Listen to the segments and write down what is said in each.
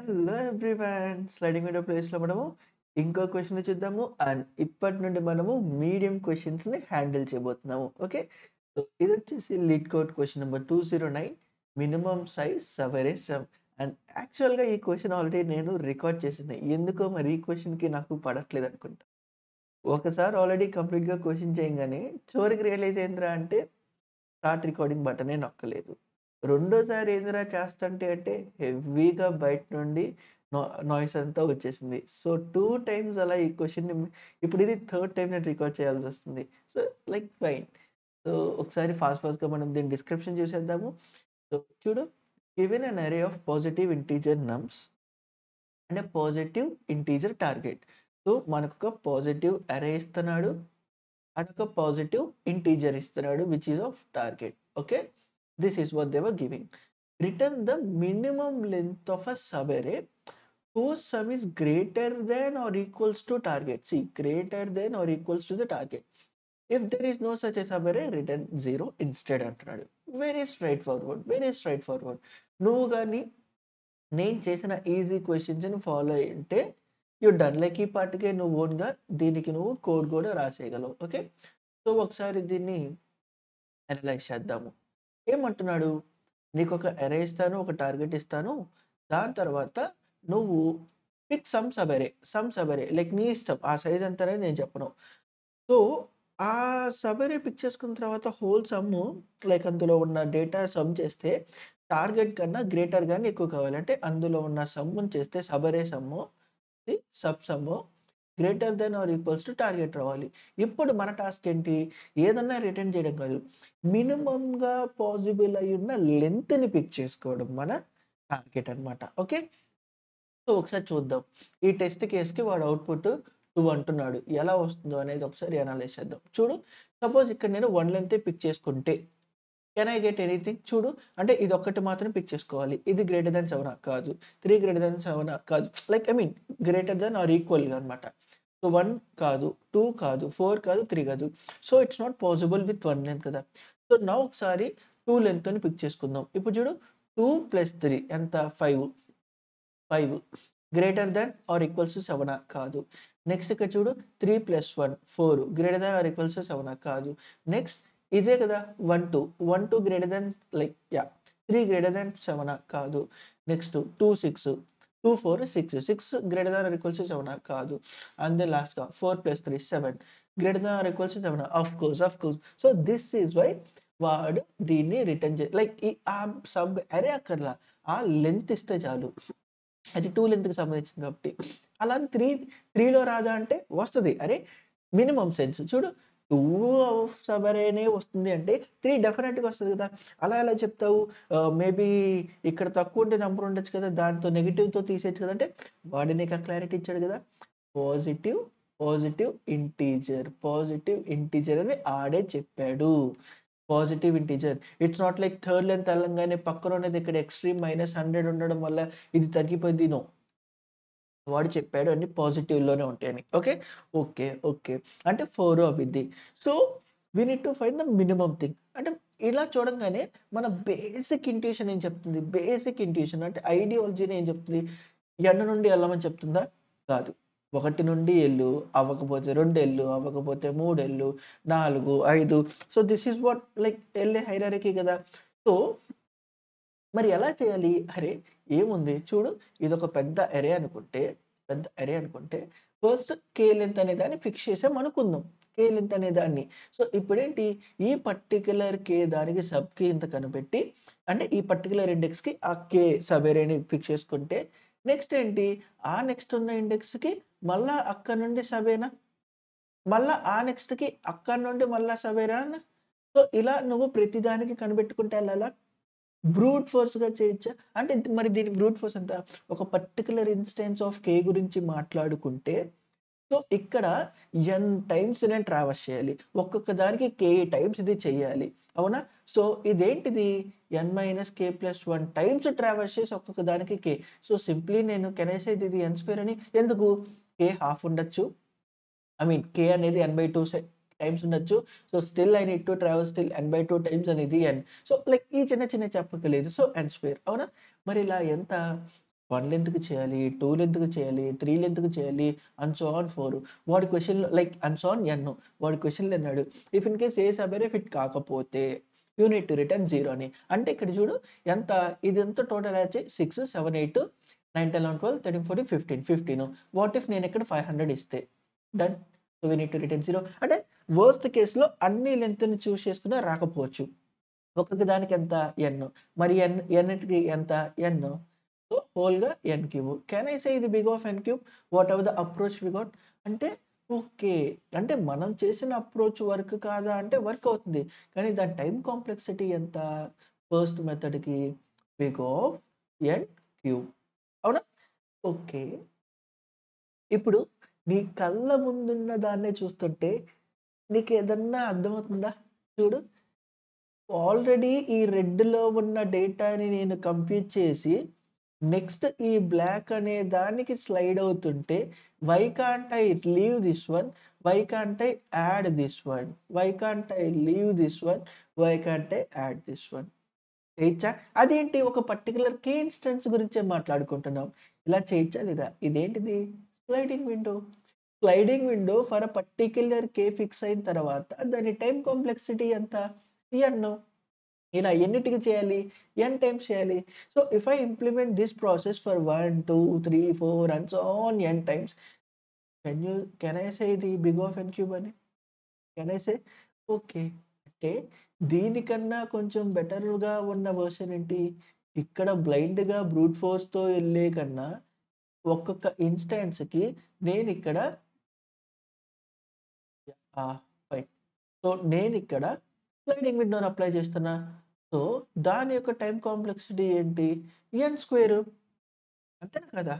Hello everyone! Sliding window ప్లేస్‌లో మనము ఇంకో క్వెషన్ చూద్దాము. అండ్ ఇప్పటి నుండి మనము మీడియం క్వెషన్స్‌ని హ్యాండిల్ చేయబోతున్నాము. ఓకే. సో, ఇదొచ్చేసి LeetCode question number 209 minimum size subarray sum. And యాక్చువల్‌గా ఈ క్వెషన్ ఆల్రెడీ నేను రికార్డ్ చేసింది. ఎందుకో మరి ఈ క్వెషన్‌కి నాకు పడట్లేదనుకుంటా. ఒకసారి ఆల్రెడీ కంప్లీట్‌గా క్వెషన్ చేయంగానే చివరికి రియలైజ్ ఏందిరా అంటే స్టార్ట్ రికార్డింగ్ బటనే నొక్కలేదు. రెండోసారి ఏందిరా చేస్తంటే అంటే హెవీగా బయట నుండి నో నాయిస్ అంతా వచ్చేసింది. సో, 2 టైమ్స్ అలా ఈ క్వెషన్‌ని ఇప్పుడు ఇది థర్డ్ టైమ్ నేను రికార్డ్ చేయాల్సొస్తుంది. So, like fine. సో, ఒకసారి ఫాస్ట్‌గా మనం దీని డిస్క్రిప్షన్ చూసేద్దాము. సో, చూడు given an array of positive integer nums and a positive integer target. So, మనకొక పాజిటివ్ అరే ఇస్తున్నాడు. అండ్ ఒక పాజిటివ్ ఇంటిజర్ ఇస్తున్నాడు which is of target. Okay. This is what they were giving. Return the minimum length of a subarray whose sum is greater than or equals to target. See, greater than or equals to the target. If there is no such a sub array, return 0 instead అంటున్నాడు. Very straightforward. Very straightforward. నువ్వు గాని నేను చేసిన easy క్వెషన్స్‌ని follow అయ్యుంటే you done. Like ఈ పాటికే నువ్వు ఓన్‌గా దీనికి నువ్వు కోడ్ కూడా రాసేయగలవు. ఓకే. సో, ఒకసారి దీన్ని అనలైజ్ చేద్దాము. ఏమంటున్నాడు? నీకొక అరే ఇస్తాను, ఒక టార్గెట్ ఇస్తాను. దాని తర్వాత నువ్వు పిక్ సమ్ సబ్ అరే లైక్ నీ ఇష్టం. ఆ సైజ్ ఎంత అనేది నేను చెప్పను. సో, ఆ సబ్ అరే పిక్ చేసుకున్న తర్వాత హోల్ సమ్ము లైక్ అందులో ఉన్న డేటా సమ్ చేస్తే టార్గెట్ కన్నా గ్రేటర్ గాని ఎక్కువ కావాలి. అంటే అందులో ఉన్న సమ్‌ని చేస్తే subarray sum sub sum greater than or equals to target రావాలి. ఇప్పుడు మన టాస్క్ ఏంటి? ఏదన్నా రిటర్న్ చేయడం కాదు. మినిమమ్‌గా పాజిబుల్ అయ్యున్న లెంగ్త్‌ని పిక్ చేసుకోవడం మన టార్గెట్ అన్నమాట. ఓకే. సో, ఒకసారి చూద్దాం. ఈ టెస్ట్ కేస్‌కి వాడు అవుట్‌పుట్ 2 అంటున్నాడు. ఎలా వస్తుందో అనేది ఒకసారి అనలైజ్ చేద్దాం. చూడు, సపోజ్ ఇక్కడ నేను 1 లెంగ్తే పిక్ చేసుకుంటే కెన్ ఐ గెట్ ఎనీథింగ్? చూడు, అంటే ఇదొక్కటి మాత్రం పిక్ చేసుకోవాలి. ఇది గ్రేటర్ థాన్ 7 కాదు. 3 గ్రేటర్ థాన్ 7 కాదు. Like I mean greater than or ఈక్వల్‌గా అన్నమాట. సో, 1 కాదు, 2 కాదు, 4 కాదు, 3 కాదు. So, it's not possible with 1 length కదా! సో, నౌ ఒకసారి 2 లెంగ్త్‌ని పిక్ చేసుకుందాం. ఇప్పుడు చూడు 2 + 3 ఎంత? 5. 5 greater than or equals to 7 కాదు. నెక్స్ట్ ఇక్కడ చూడు 3 + 1 4 greater than or equals to 7 కాదు. నెక్స్ట్ ఇదే కదా 1 2 1 2 greater than like 3 greater than 7 కాదు. Next 2 6 2 4 6 6 greater than or equals to 7 కాదు. అండ్ దెన్ లాస్ట్‌గా 4 + 3 7 greater than or equals to 7 of course. So this is why వాడు దీన్ని రిటర్న్ లైక్ ఈ ఆ సబ్ అరే అక్కర్లా. ఆ లెంగ్త్ ఇస్తే చాలు. అది 2 లెంగ్త్‌కి సంబంధించింది కాబట్టి. అలా అని 3లో రాదా అంటే వస్తది. అరే! మినిమమ్ సెన్స్ చూడు 2 సబ్ అరేనే వస్తుంది అంటే 3 డెఫినెట్‌గా వస్తది కదా! అలా ఎలా చెప్తావు? మేబీ ఇక్కడ తక్కువ ఉంటే నంబర్ ఉండొచ్చు కదా! దాంతో నెగెటివ్‌తో తీసేయొచ్చు కదా! అంటే వాడు నీకు ఆ క్లారిటీ ఇచ్చాడు కదా! పాజిటివ్, పాజిటివ్ ఇంటిజర్ అని ఆడే చెప్పాడు. Positive integer. It's not like third length అనంగానే పక్కనున్నది ఇక్కడ ఎక్స్‌ట్రీమ్ -100 ఉండడం వల్ల ఇది తగ్గిపోద్ది. నో. వాడు చెప్పాడు అన్ని పాజిటివ్‌లోనే ఉంటాయని. ఓకే. అంటే 4 అవిద్ది. So, we need to find the minimum thing. అంటే ఇలా చూడంగానే మన బేసిక్ ఇంట్యూషన్ ఏం చెప్తుంది? బేసిక్ ఇంట్యూషన్ అంటే ఐడియాలజీ‌ని ఏం చెప్తుంది? ఎన్ నుండి ఎళ్ళమని చెప్తుందా? కాదు. 1 నుండి ఎళ్ళు, అవ్వకపోతే 2 ఎళ్ళు, అవ్వకపోతే 3 ఎళ్ళు, 4, 5 so, this is what like ఎళ్ళే హైరార్కీ కదా! సో మరి ఎలా చేయాలి? అరే! ఏముంది చూడు ఇదొక పెద్ద అరే అనుకుంటే ఫస్ట్ కే లెంత్ అనే దాన్ని ఫిక్స్ చేసామనుకుందాం. కే లెంత్ అనే దాన్ని. సో, ఇప్పుడేంటి ఈ పర్టిక్యులర్ కే దానికి సబ్ కే ఇంత కనిపెట్టి అంటే ఈ పర్టిక్యులర్ ఇండెక్స్‌కి ఆ కే సబ్ అరేని ఫిక్స్ చేసుకుంటే నెక్స్ట్ ఏంటి? ఆ నెక్స్ట్ ఉన్న ఇండెక్స్‌కి మళ్ళా అక్కడి నుండి సబేనా? మళ్ళా ఆ నెక్స్ట్‌కి అక్కడి నుండి మళ్ళా సబేనా? సో, ఇలా నువ్వు ప్రతి దానికి కనిపెట్టుకుంటా ఎళ్ళాలా? బ్రూట్ ఫోర్స్‌గా చేయొచ్చా? అంటే మరి దీని బ్రూట్ ఫోర్స్ ఎంత? ఒక పర్టిక్యులర్ ఇన్‌స్టెన్స్ ఆఫ్ కే గురించి మాట్లాడుకుంటే, సో, ఇక్కడ ఎన్ టైమ్స్ నేను ట్రావర్స్ చేయాలి. ఒక్కొక్క దానికి కే టైమ్స్ ఇది చెయ్యాలి. అవునా? సో, ఇదేంటిది n-k+1 టైమ్స్ ట్రావర్స్ చేసి ఒక్కొక్క దానికి కే. సో, సింప్లీ నేను కెన్ ఐ సే ఇది n² అని. ఎందుకు? కే హాఫ్ ఉండొచ్చు. ఐ మీన్ కే అనేది n/2 టైమ్స్ ఉండొచ్చు. So, still I need to travel still n/2 times అనేది n. సో, లైక్ ఈ చిన్న చిన్నవి చెప్పక్కర్లేదు. సో, n² అవునా? మరి ఇలా ఎంత? 1 లెంత్‌కి చేయాలి, 2 లెంత్‌కి చేయాలి, 3 లెంత్‌కి చేయాలి అండ్ సో ఆన్ 4. వాడి క్వెషన్‌లో లైక్ అండ్ సో ఆన్ ఎన్. వాడు క్వెషన్‌లో అన్నాడు. If in case A sub అరే ఫిట్ కాకపోతే యూ నీడ్ టు రిటర్న్ 0 అని. అంటే ఇక్కడ చూడు ఎంత ఇదంతా టోటల్ వచ్చి 6, 7, 8, 9, 10, 11, 12, 13, 14, 15. 15. వాట్ ఇఫ్ నేను ఇక్కడ 500 ఇస్తే? Done. So we need to return 0. అంటే వర్స్ట్ కేస్‌లో అన్ని లెంగ్త్‌ని చూజ్ చేసుకున్నా రాకపోవచ్చు. ఒక్కొక్క దానికి ఎంత? ఎన్. మరి ఎన్నిటికి ఎంత? ఎన్. సో, హోల్‌గా N cube. Can I say ఇది big of N cube? Whatever the approach we got. అంటే ఓకే. అంటే మనం చేసిన అప్రోచ్ వర్క్ కాదా అంటే వర్క్ అవుతుంది. కానీ దాని టైమ్ కాంప్లెక్సిటీ ఎంత? ఫస్ట్ మెథడ్‌కి బిగ్ ఆఫ్ ఎన్ క్యూబ్. అవునా? ఓకే. ఇప్పుడు నీ కళ్ళ ముందున్న దాన్నే చూస్తుంటే నీకేదన్నా అర్థమవుతుందా? చూడు. ఆల్రెడీ ఈ రెడ్‌లో ఉన్న డేటాని నేను కంప్యూట్ చేసి, నెక్స్ట్ ఈ బ్లాక్ అనే దానికి స్లైడ్ అవుతుంటే, why can't I leave this one? Why can't I add this one? Why can't I leave this one? Why can't I add this one? చేయొచ్చా? అదేంటి ఒక పర్టిక్యులర్ కే ఇన్‌స్టెన్స్ గురించే మాట్లాడుకుంటున్నాం. ఇలా చేయొచ్చా లేదా? ఇదేంటిది? Sliding window. Sliding window for a particular K fix అయిన తర్వాత దాని టైమ్ కాంప్లెక్సిటీ ఎంత? ఎన్. ఇలా ఎన్నిటికి చేయాలి? ఎన్ టైమ్స్ చేయాలి. So, if I implement this process for 1, 2, 3, 4 and so on N times. Can you can I say the big of N cube అని? Can I say? Okay. అంటే దీనికన్నా కొంచెం బెటర్‌గా ఉన్న వెర్షన్ ఏంటి? ఇక్కడ బ్లైండ్‌గా బ్రూట్ ఫోర్స్‌తో ఎళ్ళే కన్నా ఒక్కొక్క ఇన్‌స్టాన్స్‌కి నేనిక్కడ ఫైన్. సో, నేనిక్కడ స్లైడింగ్ విండోని అప్లై చేస్తున్నా. సో, దాని యొక్క టైమ్ కాంప్లెక్సిటీ ఏంటి? ఎన్ స్క్వేరు. అంతేనా కదా?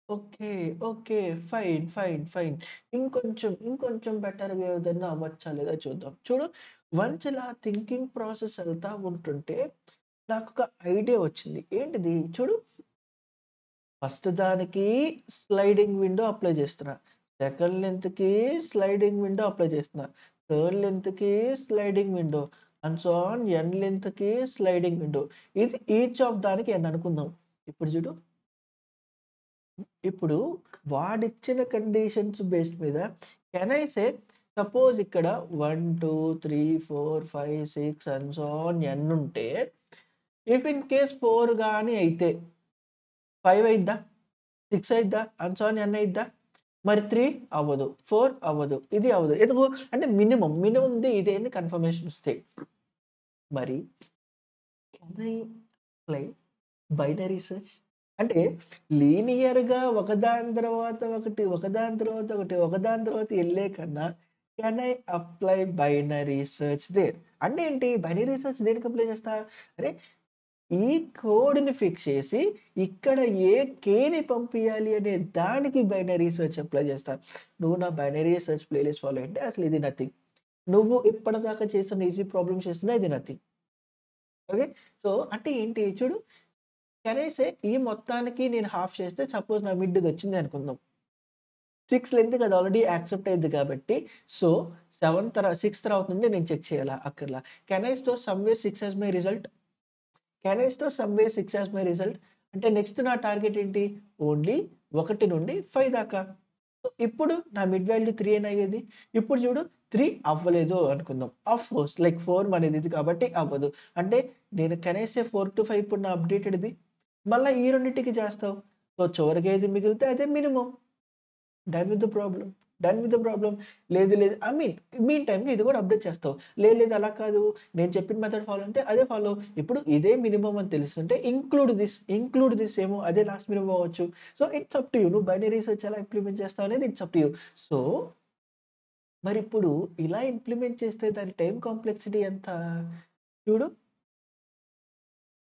Okay. Okay. Fine. Fine. Fine. ఇంకొంచెం బెటర్‌గా ఏదన్నా అవ్వచ్చా లేదా చూద్దాం. చూడు వన్స్ ఇలా థింకింగ్ ప్రాసెస్ ఎళ్తా ఉంటుంటే నాకొక ఐడియా వచ్చింది. ఏంటిది? చూడు ఫస్ట్ దానికి స్లైడింగ్ విండో అప్లై చేస్తున్నా. సెకండ్ లెంత్‌కి స్లైడింగ్ విండో అప్లై చేస్తున్నా. థర్డ్ లెంత్‌కి sliding window and so on N లెంత్‌కి స్లైడింగ్ విండో. ఇది ఈచ్ ఆఫ్ దానికి ఎన్ అనుకుందాం. ఇప్పుడు చూడు. ఇప్పుడు వాడిచ్చిన కండిషన్స్ బేస్డ్ మీద కెన్ ఐ సే సపోజ్ ఇక్కడ 1, 2, 3, 4, 5, 6 అండ్ సో ఆన్ ఎన్ ఉంటే ఇఫ్ ఇన్ కేస్ 4 గాని అయితే 5 అయిద్దా? 6 అయిద్దా? అండ్ సో ఆన్ ఎన్ అయిద్దా? మరి 3 అవ్వదు. 4 అవ్వదు. ఇది అవ్వదు. ఎందుకు? అంటే మినిమమ్‌ది ఇదే అని కన్ఫర్మేషన్ స్టేట్. మరి can I apply binary search? అంటే లీనియర్‌గా ఒకదాని తర్వాత ఒకటి, ఒకదాని తర్వాత ఒకటి, ఒకదాని తర్వాత ఎళ్ళే కన్నా can I apply binary search there? అంటే ఏంటి? బైనరీ సెర్చ్ దేనికి అప్లై చేస్తా? అరే! ఈ కోడ్‌ని ఫిక్స్ చేసి ఇక్కడ ఏ కేని పంపియాలి అనే దానికి బైనరీ సెర్చ్ అప్లై చేస్తా. నువ్వు నా బైనరీ సెర్చ్ ప్లేలిస్ట్ ఫాలో అయ్యుంటే అసలు ఇది నథింగ్. నువ్వు ఇప్పటిదాకా చేసిన ఈజీ ప్రాబ్లమ్స్ చేస్తున్నా ఇది నథింగ్. ఓకే. సో, అంటే ఏంటి చూడు కనీసే ఈ మొత్తానికి నేను హాఫ్ చేస్తే సపోజ్ నా మిడ్‌దొచ్చింది అనుకుందాం. 6 లెంగ్త్‌కి అది ఆల్రెడీ యాక్సెప్ట్ అయ్యిద్ది కాబట్టి సో, 6 తర్వాత నుండి నేను చెక్ చేయాలా? అక్కర్లా. Can I store somewhere 6 as my result? Can I store somewhere 6 as my result? అంటే నెక్స్ట్ నా టార్గెట్ ఏంటి? ఓన్లీ 1 నుండి 5 దాకా. సో, ఇప్పుడు నా మిడ్ వాల్యూ 3 అని అయ్యేది. ఇప్పుడు చూడు 3 అవ్వలేదు అనుకుందాం. ఆఫ్ కోర్స్ లైక్ 4 మనది ఇది కాబట్టి అవ్వదు. అంటే నేను కెన్ ఐ సే 4-5 ఇప్పుడు నా అప్డేటెడ్‌ది. మళ్ళా ఈ రెండిటికి చేస్తావు. సో, చివరికి ఏది మిగిలితే అదే minimum. Done with the problem. Done with the problem. లేదు ఐ మీన్ మీన్ టైమ్‌గా ఇది కూడా అప్డేట్ చేస్తావు. లేదు అలా కాదు. నేను చెప్పిన మెథడ్ ఫాలో అంటే అదే ఫాలో. ఇప్పుడు ఇదే మినిమమ్ అని తెలుస్తుంటే ఇంక్లూడ్ దిస్ ఏమో అదే లాస్ట్ మినిమమ్ అవ్వచ్చు. So, it's up to you. నువ్వు బైనరీ సెర్చ్ ఎలా ఇంప్లిమెంట్ చేస్తావు అనేది it's up to you. So, మరిప్పుడు ఇలా ఇంప్లిమెంట్ చేస్తే దాని టైమ్ కాంప్లెక్సిటీ ఎంత? చూడు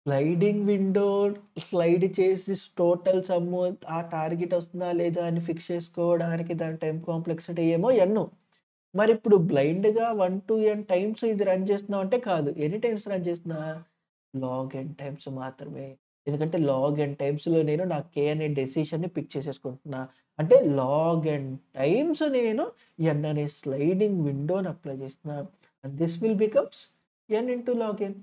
స్లైడింగ్ విండో స్లైడ్ చేసి టోటల్ సమ్ము ఆ టార్గెట్ వస్తుందా లేదా అని ఫిక్స్ చేసుకోవడానికి దాని టైమ్ కాంప్లెక్సిటీ ఏమో ఎన్. మరిప్పుడు బ్లైండ్‌గా 1-n టైమ్స్ ఇది రన్ చేస్తున్నావు అంటే కాదు. ఎన్ని టైమ్స్ రన్ చేస్తున్నా? లాగ్ n టైమ్స్ మాత్రమే. ఎందుకంటే లాగ్ n టైమ్స్‌లో నేను నా కే అనే డెసిషన్‌ని పిక్ చేసేసుకుంటున్నా. అంటే లాగ్ n టైమ్స్ నేను n అనే స్లైడింగ్ విండోని అప్లై చేస్తున్నా. And this will becomes n into log n.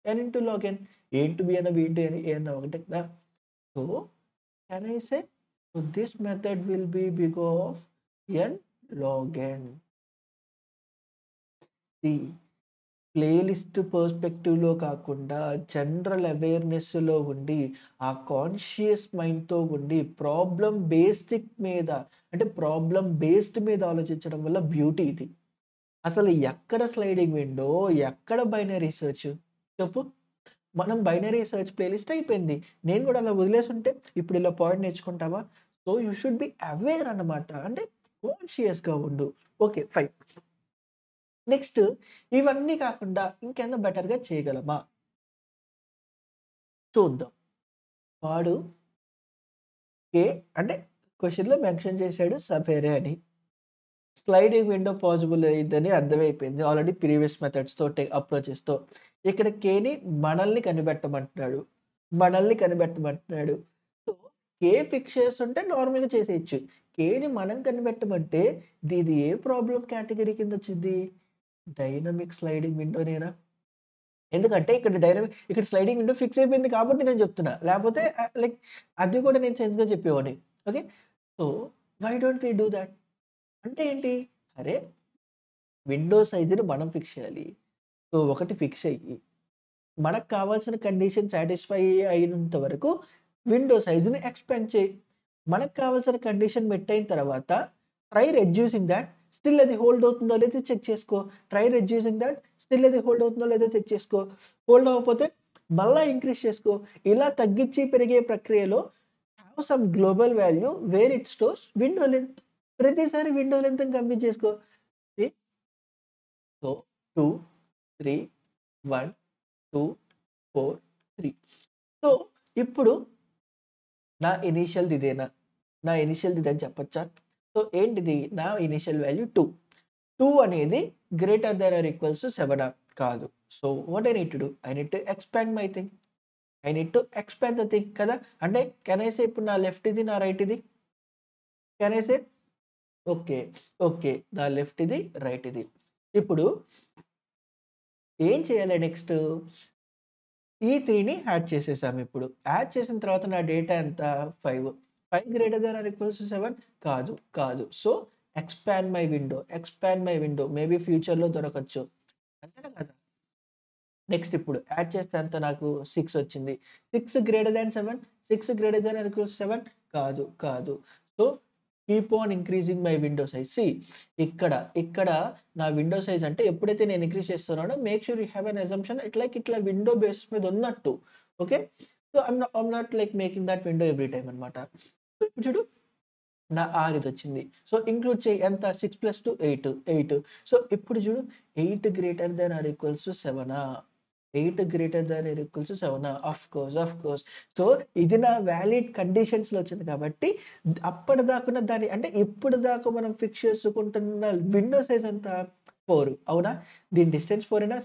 n into log n. A into B అన్న బి ఇంటూ ఎన్ ఏ అన్న ఒకటే కదా! So can I say? So this method will be big of n log n. See, playlist పర్స్పెక్టివ్లో కాకుండా general అవేర్నెస్లో ఉండి ఆ conscious మైండ్తో ఉండి ప్రాబ్లం బేస్డ్ మీద ఆలోచించడం వల్ల బ్యూటీ ఇది. అసలు ఎక్కడ స్లైడింగ్ విండో, ఎక్కడ బైనరీ సెర్చ్ చెప్పు? మనం బైనరీ సెర్చ్ ప్లేలిస్ట్ అయిపోయింది. నేను కూడా అలా వదిలేసుంటే ఇప్పుడు ఇలా పాయింట్ నేర్చుకుంటావా? So you should be aware అన్నమాట. అంటే కాన్షియస్గా ఉండు. Okay fine. నెక్స్ట్ ఇవన్నీ కాకుండా ఇంకేమైనా బెటర్‌గా చేయగలమా? చూద్దాం. వాడు ఏ అంటే క్వెషన్‌లో మెన్షన్ చేశాడు సఫేరే అని. స్లైడింగ్ విండో పాసిబుల్ అయ్యిద్దని అర్థమైపోయింది. ఆల్రెడీ ప్రీవియస్ మెథడ్స్‌తో అప్రోచెస్‌తో. ఇక్కడ కేని మనల్ని కనిపెట్టమంటున్నాడు. సో, కే ఫిక్స్ చేసుంటే నార్మల్‌గా చేసేయొచ్చు. కేని మనం కనిపెట్టమంటే ఇది ఏ ప్రాబ్లమ్ కేటగరీ కిందొచ్చిద్ది? డైనమిక్ స్లైడింగ్ విండోనేనా? ఎందుకంటే ఇక్కడ స్లైడింగ్ విండో ఫిక్స్ అయిపోయింది కాబట్టి నేను చెప్తున్నా. లేపోతే లైక్ అది కూడా నేను సెన్స్‌గా చెప్పేవాడిని. Okay. So, why don't we do that? అంటే ఏంటి? అరే! విండో సైజ్‌ని మనం ఫిక్స్ చేయాలి. సో, ఒకటి ఫిక్స్ అయ్యి, మనకు కావాల్సిన కండిషన్ సాటిస్ఫై అయినంత వరకు విండో సైజ్‌ని ఎక్స్‌పాండ్ చేయి. మనకు కావాల్సిన కండిషన్ మెట్ అయిన తర్వాత ట్రై రెడ్యూసింగ్ థాట్. స్టిల్ అది హోల్డ్ అవుతుందో లేదో చెక్ చేసుకో. Try reducing thought. స్టిల్ అది హోల్డ్ అవుతుందో లేదో చెక్ చేసుకో. హోల్డ్ అవ్వకపోతే మళ్ళా ఇంక్రీజ్ చేసుకో. ఇలా తగ్గించి పెరిగే ప్రక్రియలో have some global value where it stores window length. ప్రతిసారి విండో లెంగ్త్‌ని కంప్యూట్ చేసుకో. See so 2, 3, 1, 2, 4, 3. సో ఇప్పుడు నా ఇనీషియల్‌ది ఇదేనా? నా ఇనీషియల్‌ది ఇదని చెప్పొచ్చా? సో ఏంటిది? నా ఇనీషియల్ వాల్యూ 2. 2 అనేది greater than or equals to 7 కాదు. So what I need to do? I need to expand my thing. I need to expand the thing కదా! అంటే కెన్ ఐ సే ఇప్పుడు నా లెఫ్ట్ ఇది, నా రైట్ ఇది. Can I say? Okay. Okay. నా left ఇది, రైట్ ఇది. ఇప్పుడు ఏం చేయాలి నెక్స్ట్? ఈ 3ని యాడ్ చేసేసాం ఇప్పుడు. యాడ్ చేసిన తర్వాత నా డేటా ఎంత? 5. 5 greater than or equals to 7 కాదు. కాదు. So expand my window. Maybe ఫ్యూచర్‌లో దొరకచ్చు. అంతేనా కదా! నెక్స్ట్ ఇప్పుడు యాడ్ చేస్తే ఎంత నాకు 6 వచ్చింది. 6 greater than 7, 6 greater than or equals 7 కాదు. కాదు. So keep on increasing my window size. ఇక్కడ నా విండో సైజ్ అంటే ఎప్పుడైతే నేను ఇంక్రీజ్ చేస్తున్నానో make sure you have an assumption ఇట్లా విండో బేసిస్ మీద ఉన్నట్టు. Okay. So I'm not like making that window every time అన్నమాట. సో ఇప్పుడు చూడు నా ఆర్ ఇదొచ్చింది. సో ఇంక్లూడ్ చేయి ఎంత? 6 + 2 8. సో ఇప్పుడు చూడు 8 greater than or equals to 7 8 greater than or equals to 7 of course. So ఇది నా వాలిడ్ కండిషన్స్‌లో వచ్చింది కాబట్టి అప్పటిదాకున్న దాని అంటే ఇప్పటిదాకా మనం ఫిక్స్ చేసుకుంటున్న విండో సైజ్ ఎంత? 4 అవునా? దీని డిస్టెన్స్ 4 ఏనా?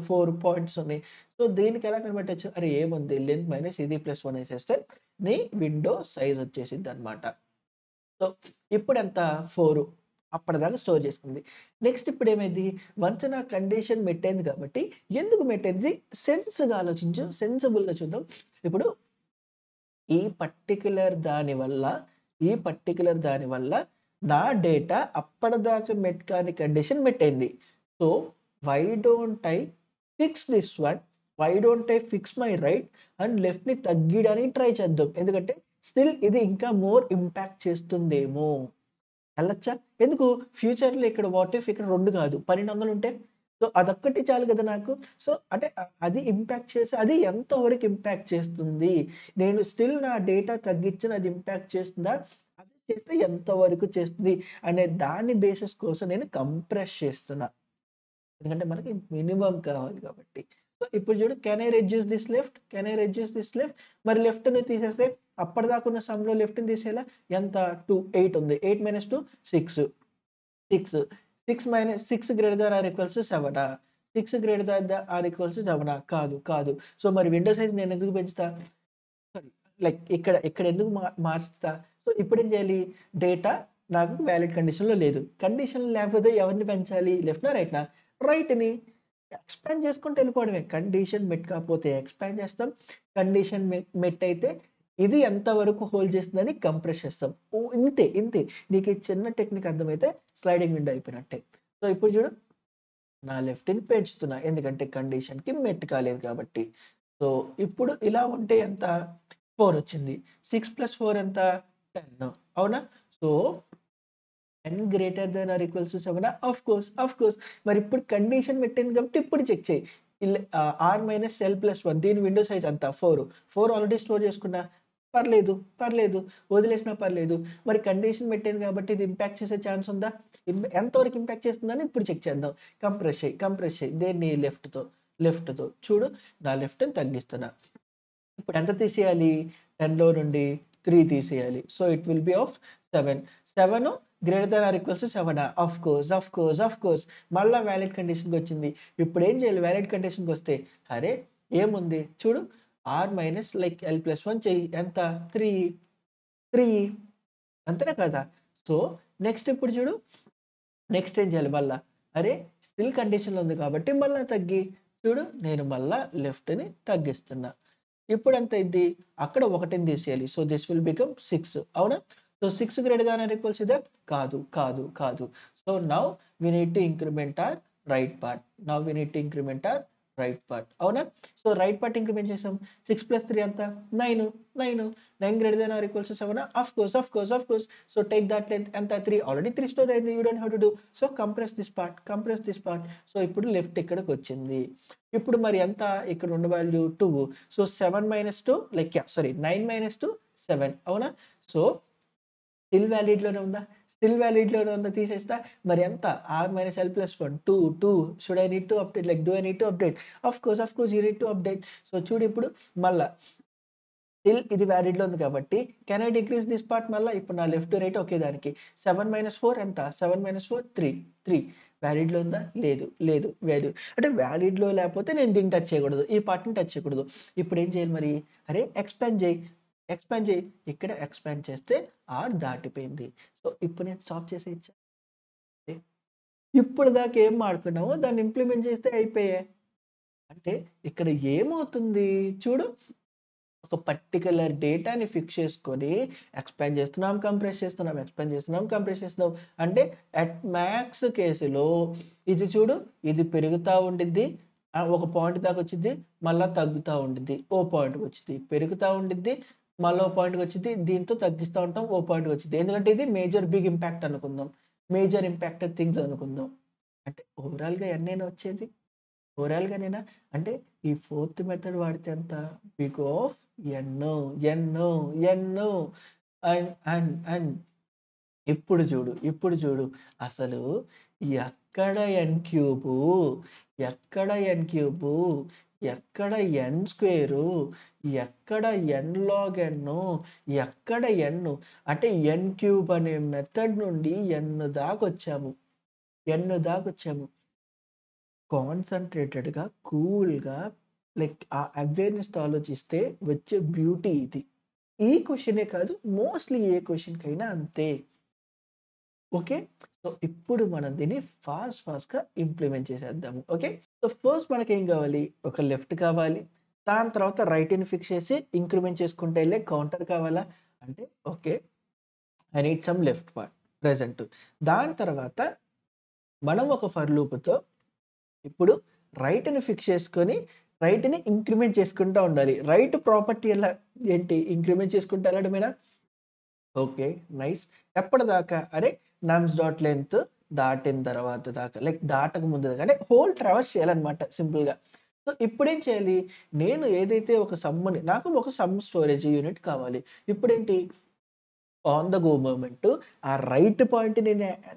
4 పాయింట్స్ ఉన్నాయి. సో దీనికి ఎలా కనిపెట్టొచ్చు? అరే ఏముంది లెంత్ మైనస్ ఇది ప్లస్ 1 ఏసేస్తే నీ విండో సైజ్ వచ్చేసిద్దన్నమాట. సో ఇప్పుడెంత? 4 అప్పటిదాకా స్టోర్ చేసుకుంది. నెక్స్ట్ ఇప్పుడేమైంది? వన్స్ నా కండిషన్ మెట్ అయింది కాబట్టి ఎందుకు మెట్ అయింది? సెన్స్‌గా ఆలోచించు. సెన్సిబుల్‌గా చూద్దాం. ఇప్పుడు ఈ పర్టిక్యులర్ దాని వల్ల నా డేటా అప్పటిదాకా మెట్ కాని కండిషన్ మెట్ అయింది. So why don't I fix this one? Why don't I fix my right and లెఫ్ట్‌ని తగ్గియడానికి ట్రై చేద్దాం. ఎందుకంటే స్టిల్ ఇది ఇంకా మోర్ ఇంపాక్ట్ చేస్తుందేమో. ఎళ్ళొచ్చా? ఎందుకు? ఫ్యూచర్‌లో ఇక్కడ వాట్ ఇఫ్ ఇక్కడ 2 కాదు 1200 ఉంటే? సో అదొక్కటి చాలు కదా నాకు. సో అంటే అది ఇంపాక్ట్ చేసి అది ఎంత వరకు ఇంపాక్ట్ చేస్తుంది? నేను స్టిల్ నా డేటా తగ్గించిన అది ఇంపాక్ట్ చేస్తుందా? అది చేస్తే ఎంత వరకు చేస్తుంది? అనే దాని బేసిస్ కోసం నేను కంప్రెస్ చేస్తున్నా. ఎందుకంటే మనకి మినిమమ్ కావాలి కాబట్టి. సో ఇప్పుడు చూడు can I reduce this left? మరి లెఫ్ట్‌ని తీసేస్తే అప్పటిదాకా ఉన్న సమ్‌లో లెఫ్ట్‌ని తీసేయాలా? ఎంత? 2 8 ఉంది. 8 - 2 6. 6. 6 greater than or equals to 7 6 greater than or equals to 7 కాదు. సో మరి విండో సైజ్ నేనెందుకు పెంచుతా? సారీ లైక్ ఇక్కడ ఎందుకు మార్చుతా? సో ఇప్పుడేం చేయాలి? డేటా నాకు వాలిడ్ కండిషన్‌లో లేదు. కండిషన్ లేకపోతే ఎవరిని పెంచాలి? లెఫ్ట్‌నా? రైట్‌నా? రైట్‌ని. ఎక్స్‌పాండ్ చేసుకుంటూ వెళ్ళిపోవడమే. కండిషన్ మెట్ కాకపోతే ఎక్స్‌పాండ్ చేస్తాం. కండిషన్ మెట్ అయితే ఇది ఎంతవరకు హోల్డ్ చేస్తుందని కంప్రెస్ చేస్తాం. ఇంతే. ఇంతే. నీకు ఈ చిన్న టెక్నిక్ అర్థమైతే స్లైడింగ్ విండో అయిపోయినట్టే. సో, ఇప్పుడు చూడు నా లెఫ్ట్‌ని పెంచుతున్నా. ఎందుకంటే కండిషన్‌కి మెట్ కాలేదు కాబట్టి. సో, ఇప్పుడు ఇలా ఉంటే ఎంత? 4 వచ్చింది. 6 + 4 ఎంత? 10 అవునా? So, 10 greater than or equals to 7 of course. మరిప్పుడు కండిషన్ పెట్టింది కాబట్టి ఇప్పుడు చెక్ చెయ్యి. ఆర్ మైనస్ ఎల్ ప్లస్ 1 దీని విండో సైజ్ ఎంత? 4. 4 ఆల్రెడీ స్టోర్ చేసుకున్నా. పర్లేదు. వదిలేసినా పర్లేదు. మరి కండిషన్ పెట్టింది కాబట్టి ఇది ఇంపాక్ట్ చేసే ఛాన్స్ ఉందా? ఎంతవరకు ఇంపాక్ట్ చేస్తుందని ఇప్పుడు చెక్ చేద్దాం. కంప్రెస్ చెయ్యి. దేన్ని? లెఫ్ట్‌తో. చూడు నా లెఫ్ట్‌ని తగ్గిస్తున్నా. ఇప్పుడు ఎంత తీసేయాలి? 10లో నుండి 3 తీసేయాలి. So, it will be of 7. 7 greater than or equals to 7 of course. మళ్ళా వాలిడ్ కండిషన్‌కొచ్చింది. ఇప్పుడేం చేయాలి వాలిడ్ కండిషన్‌కొస్తే? అరే! ఏముంది? చూడు R minus like L plus 1 చెయ్యి. ఎంత? 3 అంతేనా కదా? సో, నెక్స్ట్ ఇప్పుడు చూడు నెక్స్ట్ ఏం చేయాలి మళ్ళా? అరే! స్టిల్ కండిషన్‌లో ఉంది కాబట్టి మళ్ళా తగ్గి. చూడు నేను మళ్ళా లెఫ్ట్‌ని తగ్గిస్తున్నా. ఇప్పుడెంత అయింది? అక్కడ 1ని తీసేయాలి. సో, దిస్ విల్ బికమ్ 6 అవునా? So, 6 greater than or equals ఇదా? కాదు. So, now we need to increment our right part. అవునా? సో, రైట్ పార్ట్ ఇంక్రిమెంట్ చేసాం. 6 + 3 ఎంత? 9. 9 greater than or equals to 7 of course. So, take that length ఎంత? 3 already 3 store అయింది. You don't have to do. So, compress this part. So, ఇప్పుడు left ఇక్కడికొచ్చింది. ఇప్పుడు మరి ఎంత? ఇక్కడ ఉన్న వాల్యూ 2. సో, 7 - 2 లైక్ 9 - 2 7 అవునా? సో, స్టిల్ వాలిడ్‌లోనే ఉందా? తీసేస్తా. మరి ఎంత? R minus L plus 1 2. Should I need to update? Like do I need to update? Of course you need to update. So, చూడు ఇప్పుడు మళ్ళా స్టిల్ ఇది వాలిడ్‌లో ఉంది కాబట్టి can I decrease this part మళ్ళా? ఇప్పుడు నా లెఫ్ట్, రైట్ ఒకే దానికి. 7 - 4 ఎంత? 7 - 4 3. వాలిడ్‌లో ఉందా? లేదు. అంటే వాలిడ్‌లో లేకపోతే నేను దీన్ని టచ్ చేయకూడదు. ఈ పార్ట్‌ని టచ్ చేయకూడదు. ఇప్పుడేం చేయాలి మరి? అరే! ఎక్స్‌పాండ్ చేయి. ఇక్కడ ఎక్స్‌పాండ్ చేస్తే ఆర్ దాటిపోయింది. సో, ఇప్పుడు నేను స్టాప్ చేసేయచ్చా? ఇప్పటిదాకా ఏం వాడుకున్నామో దాన్ని ఇంప్లిమెంట్ చేస్తే అయిపోయే. అంటే ఇక్కడ ఏమవుతుంది? చూడు ఒక పర్టిక్యులర్ డేటాని ఫిక్స్ చేసుకొని ఎక్స్పాండ్ చేస్తున్నాం, కంప్రెస్ చేస్తున్నాం. అంటే అట్ మ్యాక్స్ కేసులో ఇది చూడు ఇది పెరుగుతా ఉండిద్ది. ఒక పాయింట్ దాకా వచ్చిద్ది. మళ్ళా తగ్గుతా ఉండిద్ది. ఓ పాయింట్‌కి వచ్చిద్ది. పెరుగుతా ఉండిద్ది. మళ్ళా ఓ పాయింట్‌కి వచ్చిద్ది. దీంతో తగ్గిస్తా ఉంటాం. ఓ పాయింట్‌కి వచ్చిద్ది. ఎందుకంటే ఇది బిగ్ ఇంపాక్ట్ అనుకుందాం. మేజర్ ఇంపాక్టెడ్ థింగ్స్ అనుకుందాం. అంటే ఓవరాల్‌గా ఎన్నేనా వచ్చేది? ఓవరాల్‌గానేనా? అంటే ఈ ఫోర్త్ మెథడ్ వాడితే ఎంత? Big of N. అండ్ ఇప్పుడు చూడు అసలు ఎక్కడ ఎన్ క్యూబు, ఎక్కడ ఎన్ క్యూబు, ఎక్కడ ఎన్ స్క్వేరు, ఎక్కడ ఎన్ లాగ్ ఎన్ను, ఎక్కడ ఎన్ను. అంటే ఎన్ క్యూబ్ అనే మెథడ్ నుండి ఎన్ దాకొచ్చాము. కాన్సంట్రేటెడ్‌గా, కూల్‌గా లైక్ ఆ అవేర్‌నెస్‌తో ఆలోచిస్తే వచ్చే బ్యూటీ ఇది. ఈ క్వెషనే కాదు మోస్ట్‌లీ ఏ క్వెషన్‌కైనా అంతే. ఓకే. సో, ఇప్పుడు మనం దీన్ని ఫాస్ట్‌గా ఇంప్లిమెంట్ చేసేద్దాము. ఓకే. సో, ఫస్ట్ మనకేం కావాలి? ఒక లెఫ్ట్ కావాలి. దాని తర్వాత రైట్‌ని ఫిక్స్ చేసి ఇంక్రిమెంట్ చేసుకుంటూ ఎళ్ళే కౌంటర్ కావాలా? అంటే okay. I need some left part present. దాని తర్వాత మనం ఒక ఫర్ లూప్‌తో ఇప్పుడు రైట్‌ని ఫిక్స్ చేసుకొని, రైట్‌ని ఇంక్రిమెంట్ చేసుకుంటా ఉండాలి. రైట్ ప్రాపర్టీ ఏంటి? ఇంక్రిమెంట్ చేసుకుంటూ ఎళ్ళడమేనా? ఓకే. నైస్. ఎప్పటిదాకా? అరే! నమ్స్ డాట్ లెంగ్త్ దాటిన తర్వాత దాకా. లైక్ దాటక ముందు దాకా. అంటే హోల్ ట్రావర్స్ చేయాలన్నమాట సింపుల్‌గా. సో, ఇప్పుడేం చేయాలి? నేను ఏదైతే నాకు ఒక సమ్ స్టోరేజ్ యూనిట్ కావాలి. ఇప్పుడేంటి? ఆన్ ద గో మూవ్‌మెంట్ ఆ రైట్ పాయింట్‌ని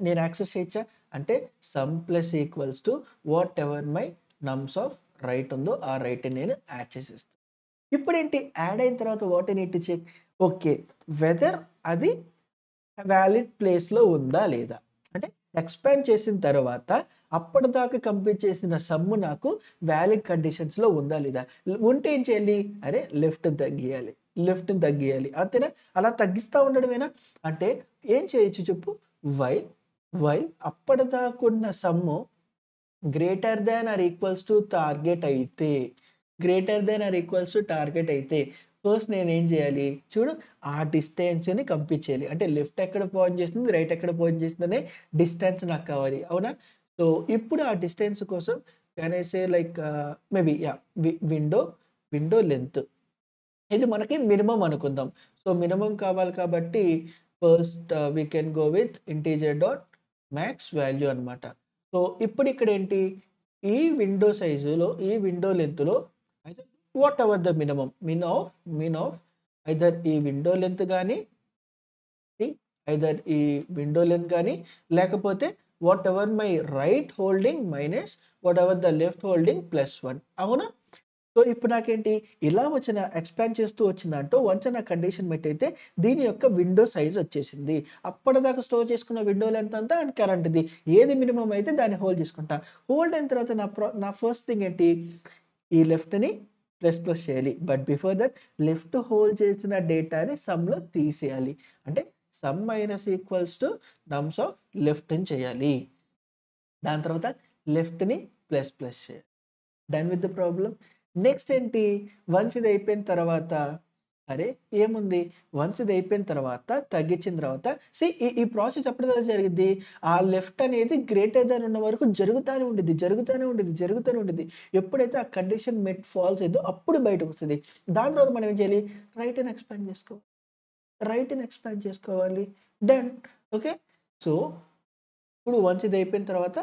నేను యాక్సెస్ చేయొచ్చా? అంటే sum plus equals to what ever my నమ్స్ of right ఉందో ఆ రైట్‌ని నేను యాడ్ చేసేస్తా. ఇప్పుడేంటి యాడ్ అయిన తర్వాత what I need to check okay. Whether అది వాలిడ్ ప్లేస్‌లో ఉందా? లేదా? అంటే ఎక్స్‌పాండ్ చేసిన తర్వాత అప్పటిదాకా కంప్లీట్ చేసిన సమ్ నాకు వాలిడ్ కండిషన్స్‌లో ఉందా? లేదా? ఉంటే ఏం చేయాలి? అరే లెఫ్ట్‌ని తగ్గియాలి. అంతేనా? అలా తగ్గిస్తా ఉండడమేనా? అంటే ఏం చేయొచ్చు చెప్పు? వైల్ అప్పటిదాకున్న sum greater than or equals to target అయితే ఫస్ట్ నేనేం చేయాలి? చూడు ఆ డిస్టెన్స్‌ని కంప్యూట్ చేయాలి. అంటే లెఫ్ట్ ఎక్కడ పాయింట్ చేస్తుంది, రైట్ ఎక్కడ పాయింట్ చేస్తుందనే డిస్టెన్స్ నాకు కావాలి. అవునా? సో, ఇప్పుడు ఆ డిస్టెన్స్ కోసం can I say like maybe yeah! Window length. ఇది మనకి మినిమమ్ అనుకుందాం. సో, మినిమమ్ కావాలి కాబట్టి first we can go with integer dot max value అనమాట. సో, ఇప్పుడిక్కడేంటి ఈ విండో సైజులో, ఈ విండో లెంగ్త్‌లో అయితే whatever the minimum min of either ఈ విండో లెంగ్త్ గాని, సి ఐదర్ ఈ విండో లెంగ్త్ గాని, లేకపోతే whatever my right holding minus whatever the left holding +1 అవునా? సో, ఇప్పుడు నాకేంటి ఇలా వచ్చిన ఎక్స్‌పాండ్ చేస్తూ వచ్చిందంటూ వన్స్ నా కండిషన్ మెట్ అయితే దీని యొక్క విండో సైజ్ వచ్చేసింది. అప్పటిదాకా స్టోర్ చేసుకున్న విండో లెంత్ అంతా అండ్ కరెంట్‌ది. ఏది మినిమమ్ అయితే దాన్ని హోల్డ్ చేసుకుంటా. హోల్డ్ అయిన తర్వాత నా ఫస్ట్ థింగ్ ఏంటి? ఈ లెఫ్ట్‌ని ప్లస్ చేయాలి. But before that left hold చేసిన డేటాని సమ్‌లో తీసేయాలి. అంటే sum minus equals to nums of లెఫ్ట్‌ని చేయాలి. దాని తర్వాత లెఫ్ట్‌ని ప్లస్ చేయాలి. Done with the problem. Next ఏంటి? వన్స్ ఇది అయిపోయిన తర్వాత అరే! ఏముంది? వన్స్ ఇది అయిపోయిన తర్వాత తగ్గించిన తర్వాత ఈ ప్రాసెస్ ఎప్పటిదాకా జరిగిద్ది? ఆ లెఫ్ట్ అనేది గ్రేటర్ థాన్ ఉన్న వరకు జరుగుతానే ఉండిద్ది. ఎప్పుడైతే ఆ కండిషన్ మెట్ ఫాల్స్ అయ్యిద్దో అప్పుడు బయటకొస్తది. దాని తర్వాత మనం ఏం చేయాలి? రైట్‌ని ఎక్స్‌పాండ్ చేసుకోవాలి. డన్. ఓకే. సో ఇప్పుడు వన్స్ ఇది అయిపోయిన తర్వాత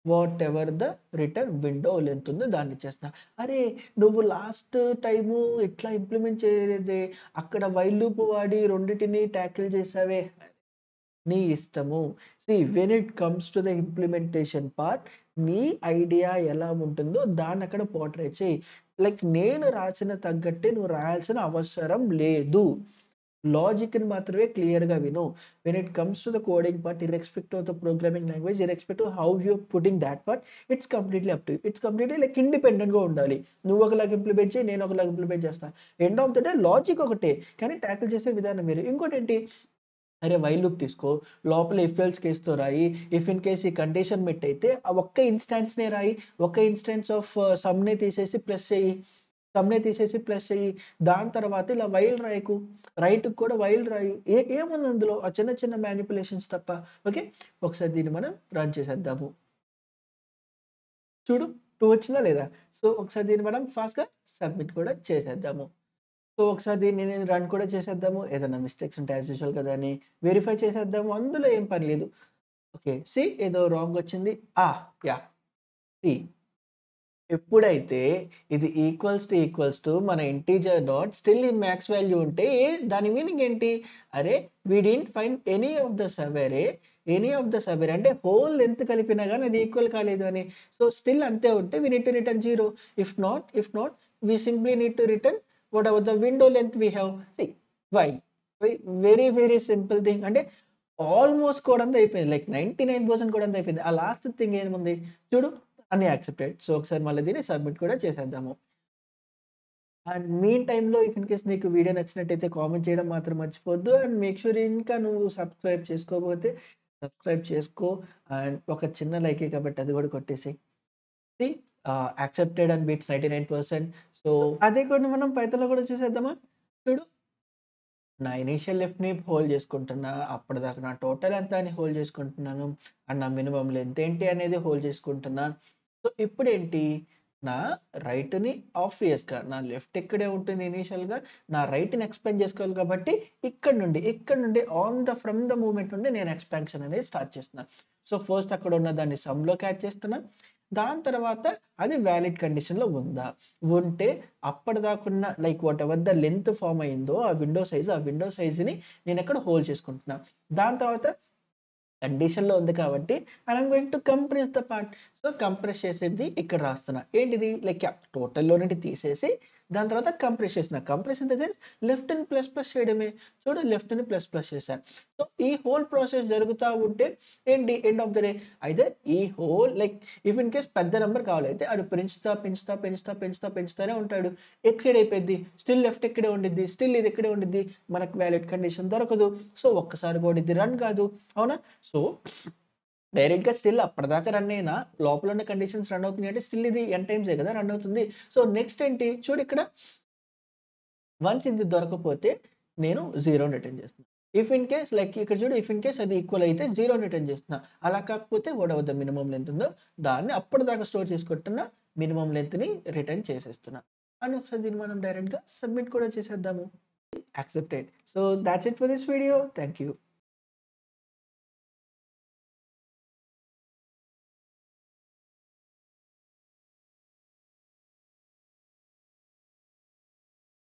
what ever the return window length ఉందో దాన్ని ఇచ్చేస్తున్నా. అరే! నువ్వు లాస్ట్ టైము ఇట్లా ఇంప్లిమెంట్ చేయలేదే. అక్కడ వైల్ లూప్ వాడి రెండిటిని టాకిల్ చేసావే. నీ ఇష్టము. When it comes to the implementation part నీ ఐడియా ఎలా ఉంటుందో దాన్నక్కడ పోర్ట్రే చెయి. లైక్ నేను రాసిన తగ్గట్టే నువ్వు రాయాల్సిన అవసరం లేదు. లాజిక్‌ని మాత్రమే క్లియర్‌గా విను. When it comes to the coding part irrespective of the programming language, irrespective how you're putting thought part, it's completely up to you. It's completely like ఇండిపెండెంట్‌గా ఉండాలి. నువ్వు ఒకలాగా ఇంప్లిమెంట్ చెయి, నేను ఒకలాగా ఇంప్లిమెంట్ చేస్తా. End of the day logic ఒకటే. కానీ టాకిల్ చేసే విధానం వేరు. ఇంకోటేంటి? అరే! వైల్ లూప్ తీసుకో. లోపల ఇఫ్ ఎల్స్ కేస్‌తో రాయి. ఇఫ్ ఇన్ కేస్ ఈ కండిషన్ మెట్ అయితే ఆ ఒక్క ఇన్‌స్టాన్స్‌నే రాయి. ఒక్క ఇన్‌స్టాన్స్ ఆఫ్ సమ్‌ని తీసేసి ప్లస్ చెయ్యి. దాని తర్వాత ఇలా వైల్ రాయకు. రైట్‌కి కూడా వైల్ రాయి. ఏముంది అందులో? ఆ చిన్న చిన్న మానిప్యులేషన్స్ తప్ప. ఓకే. ఒకసారి దీన్ని మనం రన్ చేసేద్దాము. చూడు 2 వచ్చిందా లేదా? సో, ఒకసారి దీన్ని మనం ఫాస్ట్‌గా సబ్మిట్ కూడా చేసేద్దాము. సో, ఒకసారి దీన్ని నేను రన్ కూడా చేసేద్దాము. ఏదైనా మిస్టేక్స్ ఉంటే యాస్ యూజువల్ కదా అని వెరిఫై చేసేద్దాము. అందులో ఏం పని లేదు. ఓకే. ఏదో రాంగ్ వచ్చింది. ఆ! యాహ్! సీ ఎప్పుడైతే ఇది ఈక్వల్స్ టు మన ఇంటిజర్ డాట్ స్టిల్ ఈ మాక్స్ వాల్యూ ఉంటే దాని మీనింగ్ ఏంటి? అరే! We didn't find any of the subarray అంటే హోల్ లెంత్ కలిపినా గాని అది ఈక్వల్ కాలేదు అని. సో, స్టిల్ అంతే ఉంటే we need to return 0. If not we simply need to return whatever the window length we have. See while very simple thing అంటే almost code అంతా అయిపోయింది. లైక్ 99% కోడ్ అంతా అయిపోయింది. ఆ లాస్ట్ థింగ్ ఏముంది చూడు అన్నీ యాక్సెప్టెడ్. సో, ఒకసారి మళ్ళీ దీన్ని సబ్మిట్ కూడా చేసేద్దాము. అండ్ మీన్ టైమ్‌లో ఇఫ్ ఇన్ కేస్ నీకు వీడియో నచ్చినట్టయితే కామెంట్ చేయడం మాత్రం మర్చిపోవద్దు. అండ్ మేక్ ష్యూర్ ఇంకా నువ్వు సబ్స్క్రైబ్ చేసుకోకపోతే సబ్స్క్రైబ్ చేసుకో. అండ్ ఒక చిన్న లైకే కాబట్టి అది కూడా కొట్టేసేయి. See accepted and beats 99%. So, అదే కోడ్‌ని మనం పైథాన్‌లో కూడా చూసేద్దామా? చూడు నా ఇనీషియల్ లెఫ్ట్‌ని హోల్డ్ చేసుకుంటున్నా. అప్పటిదాకా నా టోటల్ ఎంత అని హోల్డ్ చేసుకుంటున్నాను. అండ్ నా మినిమమ్ లెంత్ ఏంటి అనేది హోల్డ్ చేసుకుంటున్నా. సో, ఇప్పుడేంటి నా రైట్‌ని ఆబ్వియస్‌గా నా లెఫ్ట్ ఇక్కడే ఉంటుంది ఇనీషియల్‌గా. నా రైట్‌ని ఎక్స్‌పాండ్ చేసుకోవాలి కాబట్టి ఇక్కడ నుండి ఫ్రమ్ ద మూవ్‌మెంట్ నుండి నేను ఎక్స్‌పాన్షన్ అనేది స్టార్ట్ చేస్తున్నా. సో, ఫస్ట్ అక్కడ ఉన్న దాన్ని సమ్‌లోకి యాడ్ చేస్తున్నా. దాని తర్వాత అది వాలిడ్ కండిషన్‌లో ఉందా? ఉంటే అప్పటిదాకున్న like whatever the length form అయిందో ఆ విండో సైజ్‌ని నేనక్కడ హోల్డ్ చేసుకుంటున్నా. దాని తర్వాత కండిషన్‌లో ఉంది కాబట్టి I am going to compress the part. So, compress చేసేది ఇక్కడ రాస్తున్నా. ఏంటిది? లైక్ టోటల్‌లో నుండి తీసేసి దాని తర్వాత కంప్రెస్ చేసిన. కంప్రెస్ ఇన్ ద సెన్స్ లెఫ్ట్‌ని ప్లస్ చేయడమే. చూడు లెఫ్ట్‌ని ప్లస్ చేశా. సో, ఈ హోల్ ప్రాసెస్ జరుగుతా ఉంటే ఏంటి end of the day either ఈ whole like if in case పెద్ద నంబర్ కావాలైతే ఆడు పెంచుతానే ఉంటాడు. ఎక్సీడ్ అయిపోద్ది. స్టిల్ లెఫ్ట్ ఇక్కడే ఉండిద్ది. స్టిల్ ఇది ఇక్కడే ఉండిద్ది. మనకు వాలిడ్ కండిషన్ దొరకదు. సో, ఒక్కసారి కూడా ఇది రన్ కాదు. అవునా? సో, డైరెక్ట్‌గా స్టిల్ అప్పటిదాకా రన్ అయినా లోపల ఉన్న కండిషన్స్ రన్ అవుతున్నాయి అంటే స్టిల్ ఇది ఎన్ టైమ్సే కదా రన్ అవుతుంది. సో, నెక్స్ట్ ఏంటి చూడిక్కడ వన్స్ ఇది దొరకకపోతే నేను 0 రిటర్న్ చేస్తున్నా. ఇఫ్ ఇన్ కేస్ లైక్ ఇక్కడ చూడు ఇఫ్ ఇన్ కేస్ అది ఈక్వల్ అయితే 0 రిటర్న్ చేస్తున్నా. అలా కాకపోతే whatever the minimum length ఉందో దాన్ని అప్పటిదాకా స్టోర్ చేసుకుంటున్న మినిమమ్ లెంత్‌ని రిటర్న్ చేసేస్తున్నా. అండ్ ఒకసారి దీన్ని మనం డైరెక్ట్‌గా సబ్మిట్ కూడా చేసేద్దాము. Accepted. So that's it for this video. Thank you.